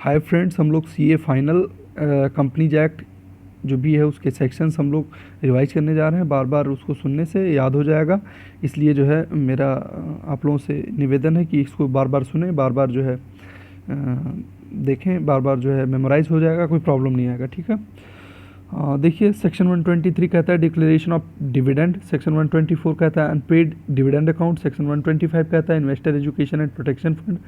Hi friends, हम लोग CA final companies act जो भी है उसके सेक्शंस हम लोग रिवाइज करने जा रहे हैं। बार बार उसको सुनने से याद हो जाएगा, इसलिए जो है मेरा आप लोगों से निवेदन है कि इसको बार बार सुने, बार बार जो है देखें, बार बार जो है मेमोराइज हो जाएगा, कोई प्रॉब्लम नहीं आएगा। ठीक है। देखिए सेक्शन 123 कहता है डिक्लेरेशन ऑफ डिविडेंड, सेक्शन 124 कहता है अनपेड डिविडेंड अकाउंट, सेक्शन 125 कहता है investor education and protection fund,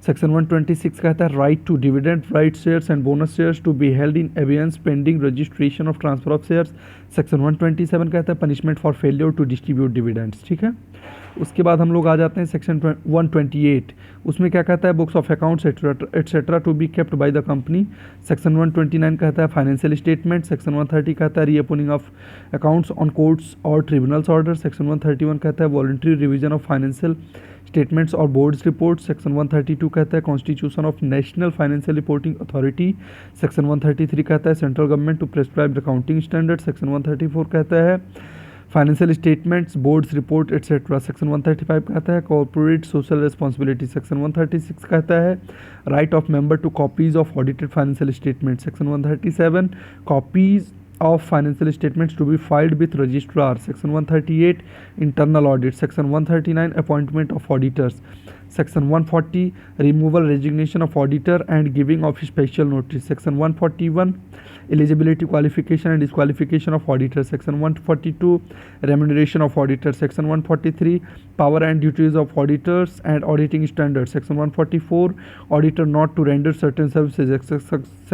section 126 कहता है right to dividend, right shares and bonus shares to be held in abeyance pending registration of transfer of shares, section 127 कहता है punishment for failure to distribute dividends. ठीक है। उसके बाद हम लोग आ जाते हैं सेक्शन 128, उसमें क्या कहता है books of accounts etcetera to be kept by the company. Section 129 कहता है फाइनेंशियल स्टेटमेंट, सेक्शन 130 कहता है reopening of accounts on courts और ट्रिब्यूनल्स ऑर्डर, सेक्शन 131 कहता है voluntary revision of financial statements और बोर्ड्स रिपोर्ट, सेक्शन 132 कहता है constitution of national financial reporting authority, section 133 कहता है central government to prescribe accounting standard, section 134 कहता है financial statements boards report etcetera, section 135 कहता है कॉर्पोरेट सोशल रिस्पॉन्सिबिलिटी, सेक्शन 136 कहता है right of member two copies of audited financial statement, section 137 copies of financial statements to be filed with registrar, section 138 internal audit, section 139 appointment of auditors, section 140 removal resignation of auditor and giving of special notice, section 141 eligibility qualification and disqualification of auditor, section 142 remuneration of auditor, section 143 power and duties of auditors and auditing standards, section 144 auditor not to render certain services,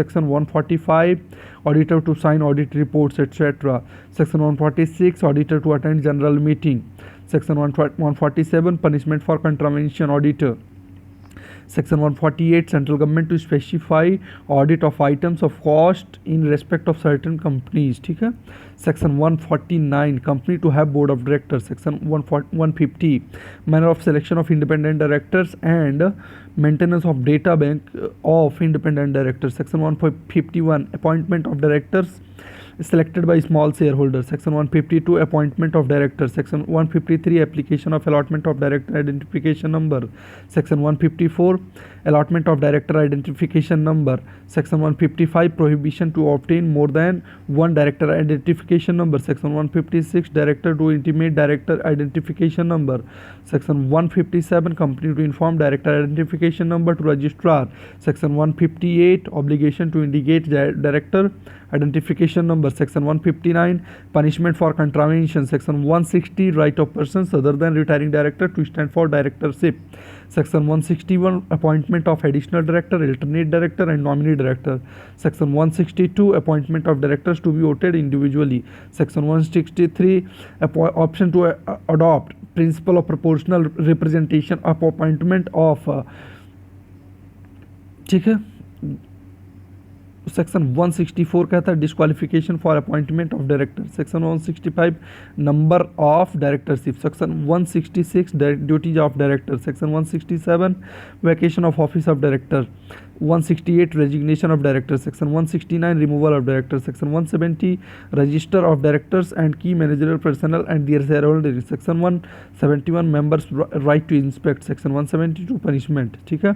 section 145 auditor to sign audit reports etc, section 146 auditor to attend general meeting, section 147 punishment for contravention auditor, section 148 central government to specify audit of items of cost in respect of certain companies. ठीक है। section 149 company to have board of directors, section 150 manner of selection of independent directors and maintenance of data bank of independent directors, section 151 appointment of directors selected by small shareholders, section 152 appointment of directors, section 153 application of allotment of director identification number, section 154 allotment of director identification number, section 155 prohibition to obtain more than one director identification number, section 156 director to intimate director identification number, section 157 company to inform director identification number to registrar, section 158 obligation to indicate director identification number, section 159 punishment for contravention, section 160 right of persons other than retiring director to stand for directorship, section 161 appointment of additional director, alternate director and nominee director, section 162 appointment of directors to be voted individually, section 163 option to adopt principle of proportional representation of appointment of ठीक है। Section 164 कहता है disqualification for appointment of director, section 165 number of directorship, section 166 duties of director, section 167 vacation of office of director, 168 resignation of director, section 169 removal of director, section 170 register of directors and key managerial personnel and their shareholder, section 171 members right to inspect, section 172 punishment. ठीक है।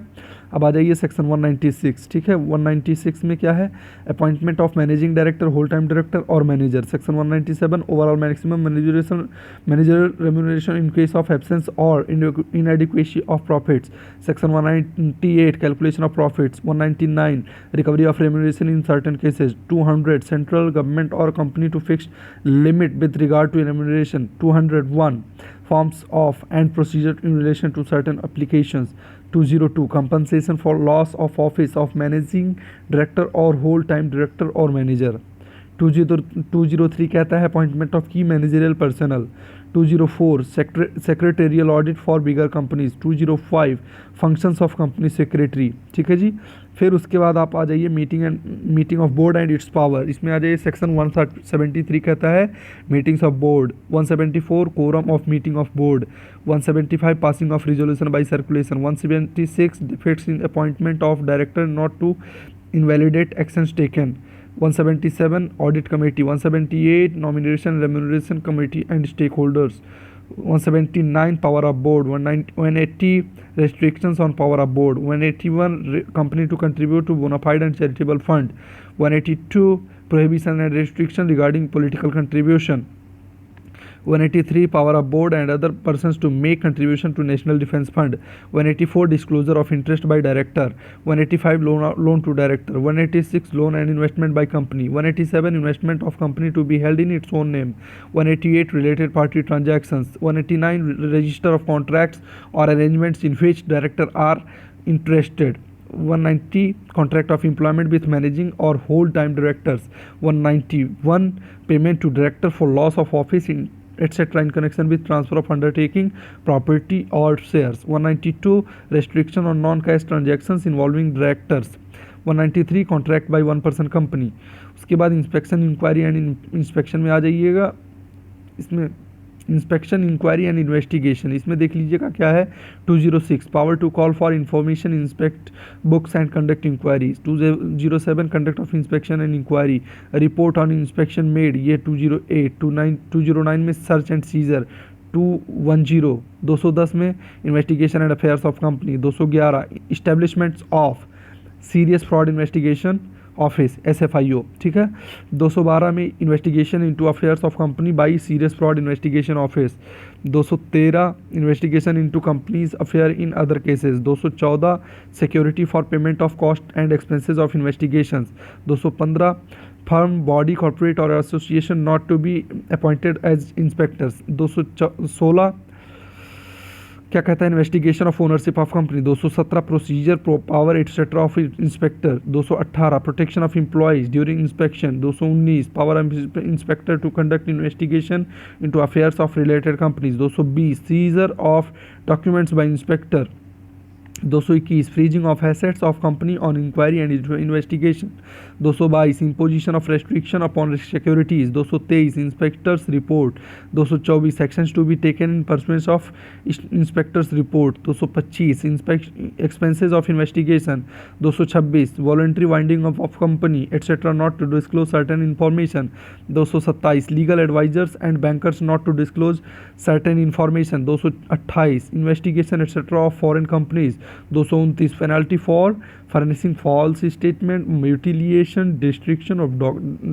अब आ जाइए section 196। ठीक है। 196 में क्या है appointment of managing director, whole time director और manager, section 197 overall maximum manager remuneration in case of absence और inadequacy of profits, section 198 calculation of profits, 199 recovery of remuneration in certain cases, 200 central government और company to fix limit with regard to remuneration, 201 forms of and procedure in relation to certain applications, 202 compensation for loss of office of managing director or whole time director or manager, 203 कहता है appointment of की managerial personal, 204 secretarial audit for bigger companies, 205 functions of company secretary. ठीक है जी। फिर उसके बाद आप आ जाइए meeting of board and its power, इसमें आ जाइए सेक्शन 173 कहता है meetings of board, 174 quorum of meeting of board, 175 passing of resolution by circulation, 176 defects in appointment of director not to invalidate actions taken, 177 audit committee, 178 nomination remuneration committee and stakeholders, 179 power of board, 180 restrictions on power of board, 181 company to contribute to bona fide and charitable fund, 182 prohibition and restriction regarding political contribution, 183 power of board and other persons to make contribution to national defense fund, 184 disclosure of interest by director, 185 loan to director, 186 loan and investment by company, 187 investment of company to be held in its own name, 188 related party transactions, 189 register of contracts or arrangements in which director are interested, 190 contract of employment with managing or whole time directors, 191 payment to director for loss of office in etc. in connection with transfer of undertaking, property or shares, 192 restriction on non-cash transactions involving directors, 193 contract by one person company। उसके बाद inspection inquiry and inspection में आ जाइएगा। इसमें inspection inquiry and investigation, इसमें देख लीजिएगा क्या है। 206 power to call for information, inspect books and conduct inquiries. 207 conduct of inspection and inquiry, report on inspection made, ये 208। 209 में सर्च एंड सीजर। 210 में investigation and affairs of company. 211 establishments of serious fraud investigation office, SFIO, ठीक है। 212 में investigation into affairs of company by serious fraud investigation office. 213 investigation into companies affair in other cases. 214 security for payment of cost and expenses of investigations. 215 firm, body, corporate और association not to be appointed as inspectors. 216 क्या कहता है, investigation of ownership of company. 217 procedure, power etcetera of inspector. 218 protection of employees during inspection. 219 power of inspector to conduct investigation into affairs of related companies. 220 seizure of documents by inspector. 221 freezing of assets of company on inquiry and investigation. 222 imposition of restriction upon securities. 223 inspector's report. 224 sections to be taken in pursuance of inspector's report. 225 expenses of investigation. 226 voluntary winding of company etcetera not to disclose certain information. 227 legal advisers and bankers not to disclose certain information. 228 investigation etcetera of foreign companies. 229 penalty for furnishing false statement, mutilation, destruction of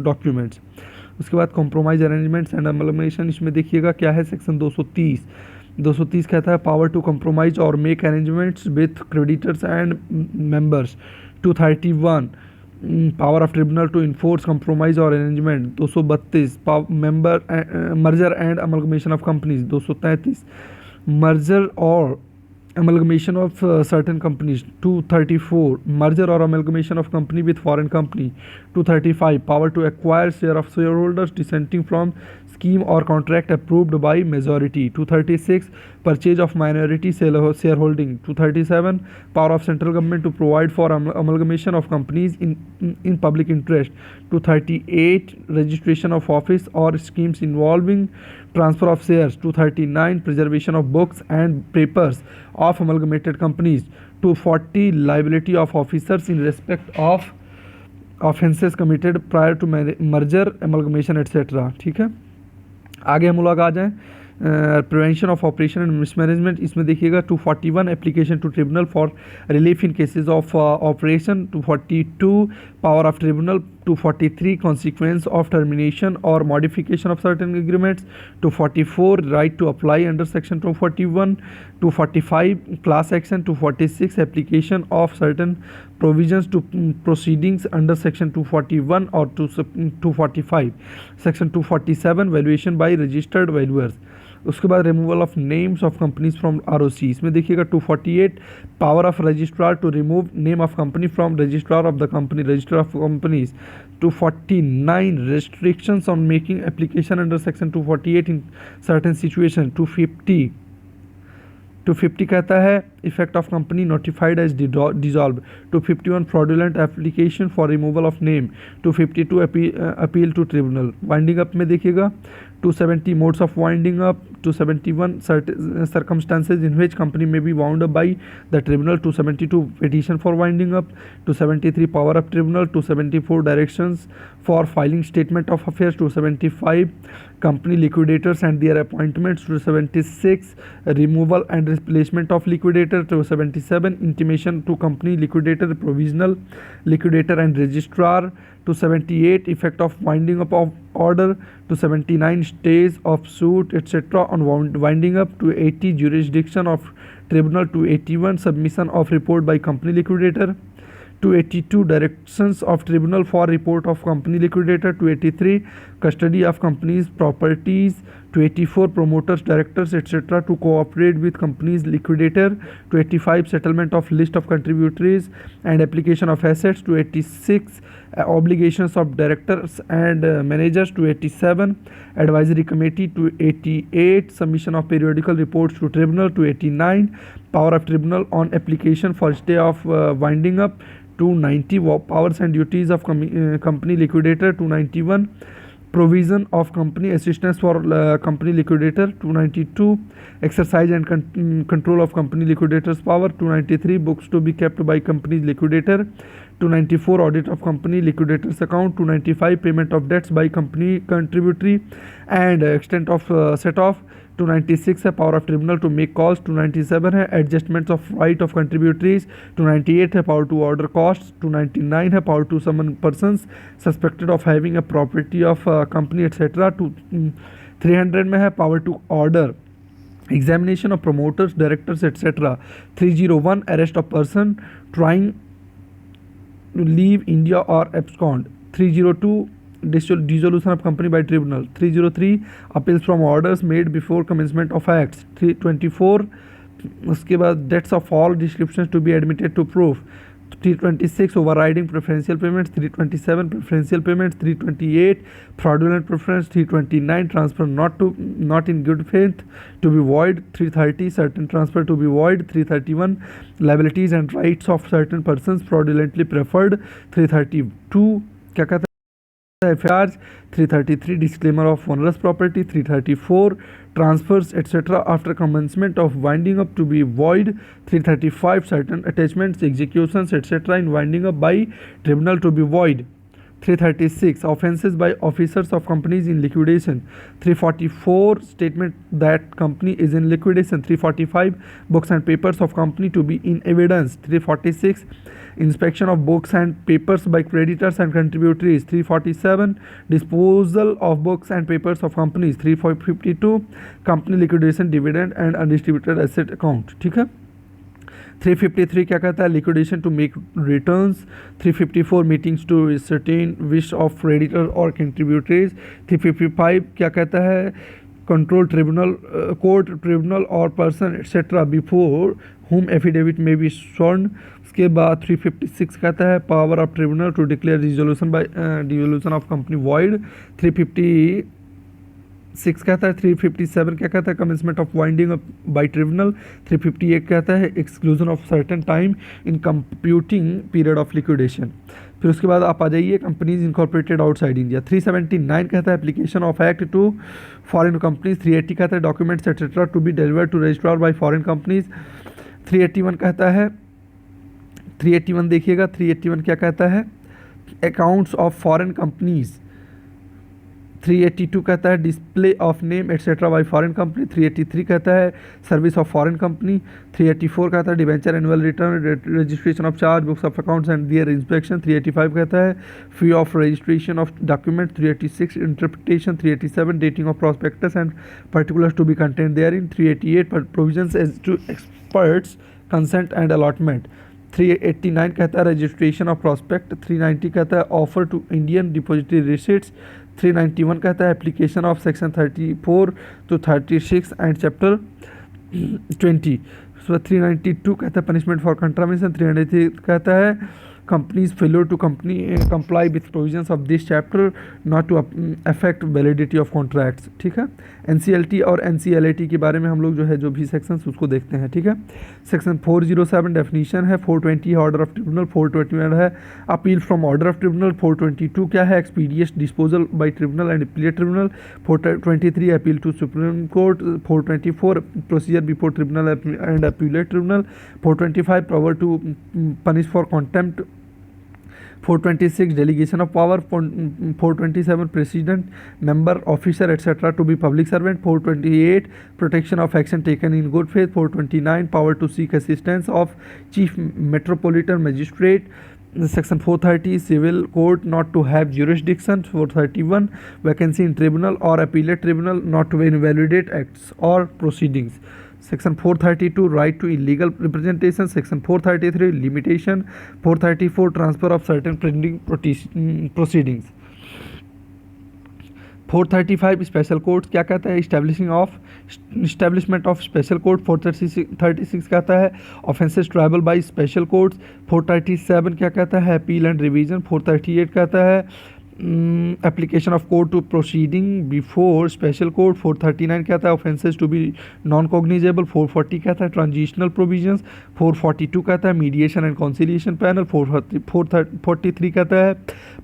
documents. उसके बाद compromise arrangements and अमलमेशन, इसमें देखिएगा क्या है, section 230 कहता है power to compromise और make arrangements with creditors and members. 231 power of tribunal to enforce compromise और arrangement. 232 merger and amalgamation of companies. 233 merger और amalgamation of certain companies. 234 merger or amalgamation of company with foreign company. 235 power to acquire share of shareholders dissenting from scheme or contract approved by majority. 236 purchase of minority shareholding. 237 power of central government to provide for amalgamation of companies in public interest. 238 registration of office or schemes involving transfer of shares. 239 preservation of books and papers of amalgamated companies. 240 liability of officers in respect of offences committed prior to merger, amalgamation etc. ठीक है, आगे हम लोग आ जाएं। Prevention of operation and mismanagement, इसमें देखिएगा 241 application to tribunal for relief in cases of operation. 242 power of tribunal. 243 consequence of termination or modification of certain agreements. 244 right to apply under section 241. 245 class action. 246 application of certain provisions to proceedings under section 241 or 245. section 247 valuation by registered valuers। उसके बाद removal of names of companies from ROC, इसमें देखिएगा 248 power of registrar to remove name of company from registrar of the company, register of companies. 249 restrictions on making application under section 248 in certain situation। 250 कहता है effect of company notified as dissolved. 251 fraudulent application for removal of name. 252 appeal to tribunal. Winding up में देखिएगा 270 modes of winding up. 271 circumstances in which company may be wound up by the tribunal. 272 petition for winding up. 273 power of tribunal. 274 directions for filing statement of affairs. 275 company liquidators and their appointments. 276 removal and replacement of liquidator. 277 intimation to company liquidator, provisional liquidator and registrar. 278 effect of winding up of order. 279 stays of suit etc. on winding up. 280 jurisdiction of tribunal. 281 submission of report by company liquidator. 282 directions of tribunal for report of company liquidator. 283 custody of company's properties. 284 promoters, directors etc. to cooperate with company's liquidator. 285 settlement of list of contributories and application of assets. 286 obligations of directors and managers. 287 advisory committee. 288 submission of periodical reports to tribunal. 289 power of tribunal on application for stay of winding up. 290 powers and duties of company liquidator. 291 provision of company assistance for company liquidator. 292 exercise and control of company liquidator's power. 293 books to be kept by company's liquidator. 294 audit of company liquidator's account. 295 payment of debts by company contributory and extent of set off. 296 है power of tribunal to make calls. 297 है adjustments of right of contributories. 298 है power to order costs. 299 है power to summon persons suspected of having a property of company etc. 300 में है power to order examination of promoters, directors etc. 301 arrest of person trying to leave India or abscond. 302 dissolution of company by tribunal. 303 appeals from orders made before commencement of acts. 324 उसके बाद debts of all descriptions to be admitted to proof. 326 overriding preferential payments. 327 preferential payments. 328 fraudulent preference. 329 transfer not in good faith to be void. 330 certain transfer to be void. 331 liabilities and rights of certain persons fraudulently preferred. 332 क्या कहता है FIRs. 333 disclaimer of onerous property. 334 transfers etc. after commencement of winding up to be void. 335 certain attachments, executions etc. in winding up by tribunal to be void. 336 offences by officers of companies in liquidation. 344 statement that company is in liquidation. 345 books and papers of company to be in evidence. 346 inspection of books and papers by creditors and contributories. 347 disposal of books and papers of companies. 352 company liquidation dividend and undistributed asset account. ठीक है. 353 क्या कहता है liquidation to make returns. 354 meetings to ascertain wish of creditor or contributories. 355 क्या कहता है control tribunal, court, tribunal or person etc. before whom affidavit may be sworn. उसके बाद 356 कहता है power of tribunal to declare resolution by dissolution of company void. 356 कहता है 357 क्या कहता है commencement of winding up by tribunal. 358 कहता है exclusion of certain time in computing period of liquidation. फिर उसके बाद आप आ जाइए कंपनीज इनकॉर्पोरेटेड आउटसाइड इंडिया. 379 कहता है application of act to foreign companies. 380 कहता है documents etcetera to be deliver to registrar by foreign companies. 381 कहता है 381 देखिएगा 381 क्या कहता है अकाउंट्स ऑफ फॉरेन कंपनीज. 382 कहता है display of name etcetera bye foreign company. 383 कहता है सर्विस ऑफ फॉरेन कंपनी. 384 कहता है debenture annual return registration of charge books of accounts and their inspection. 385 कहता है fee of registration of document. 386 interpretation. 387 dating of prospectus and particulars to be contained therein. 388 provisions as to experts consent and allotment. 389 कहता है registration of prospect. 390 कहता है offer to Indian depository receipts. 391 कहता है application of section 34 to 36 and chapter 20. 392 कहता है punishment for contravention. 303 कहता है companies failure to comply with provisions of this chapter not to affect validity of contracts, ठीक है। एनसीएलटी और एनसीएलएटी के बारे में हम लोग जो है जो भी सेक्शंस उसको देखते हैं, ठीक है। सेक्शन 407 डेफिनीशन है, 420 है ऑर्डर ऑफ ट्रिब्यूनल, 421 है appeal from order of tribunal, 422 क्या है expeditious disposal by tribunal and appellate tribunal, 423 appeal to supreme court, 424 procedure before tribunal and appellate tribunal, 425 power to punish for contempt, 426 delegation of power, 427 president, member, officer etc. to be public servant, 428 protection of action taken in good faith, 429 power to seek assistance of chief metropolitan magistrate, section 430 civil court not to have jurisdiction, 431 vacancy in tribunal or appellate tribunal not to invalidate acts or proceedings, section 432 right to illegal representation, section 433 limitation, 434 transfer of certain pending proceedings, 435 special court क्या कहता है establishment of special court, 436 कहता है offences tribal by special courts, 437 क्या कहता है appeal and revision, 438 कहता है application of court to proceeding before special court, 439 कहता है offences to be non cognizable, 440 कहता है ट्रांजिशनल प्रोविजंस, 442 कहता है मीडिएशन एंड कॉन्सिलिएशन पैनल, 443 कहता है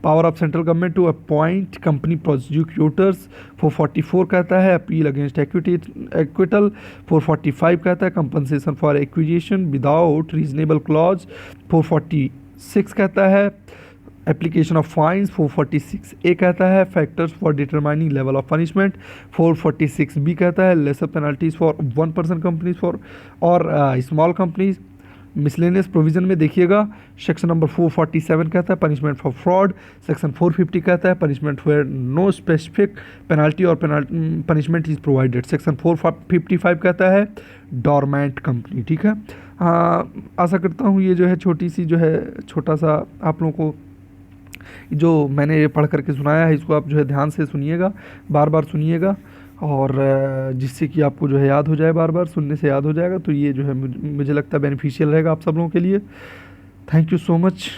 power of central government to appoint company prosecutors, 444 कहता है अपील अगेंस्ट एक्विटल, 445 कहता है compensation for acquisition without reasonable clause, 446 कहता है एप्लीकेशन ऑफ फाइन्स, 446 ए कहता है factors for determining level of punishment, 446 B कहता है lesser penalties for 1% companies for और स्मॉल कंपनीज। मिसलेनियस प्रोविजन में देखिएगा सेक्शन नंबर 447 कहता है पनिशमेंट फॉर फ्रॉड, सेक्शन 450 कहता है punishment where no specific penalty और पनिशमेंट इज प्रोवाइडेड, सेक्शन 455 कहता है डॉर्मेंट कंपनी, ठीक है। आशा करता हूँ ये जो है छोटी सी जो है छोटा सा आप लोगों को जो मैंने पढ़ करके सुनाया है इसको आप जो है ध्यान से सुनिएगा, बार बार सुनिएगा और जिससे कि आपको जो है याद हो जाए, बार बार सुनने से याद हो जाएगा, तो ये जो है मुझे लगता है बेनिफिशियल रहेगा आप सब लोगों के लिए। Thank you so much.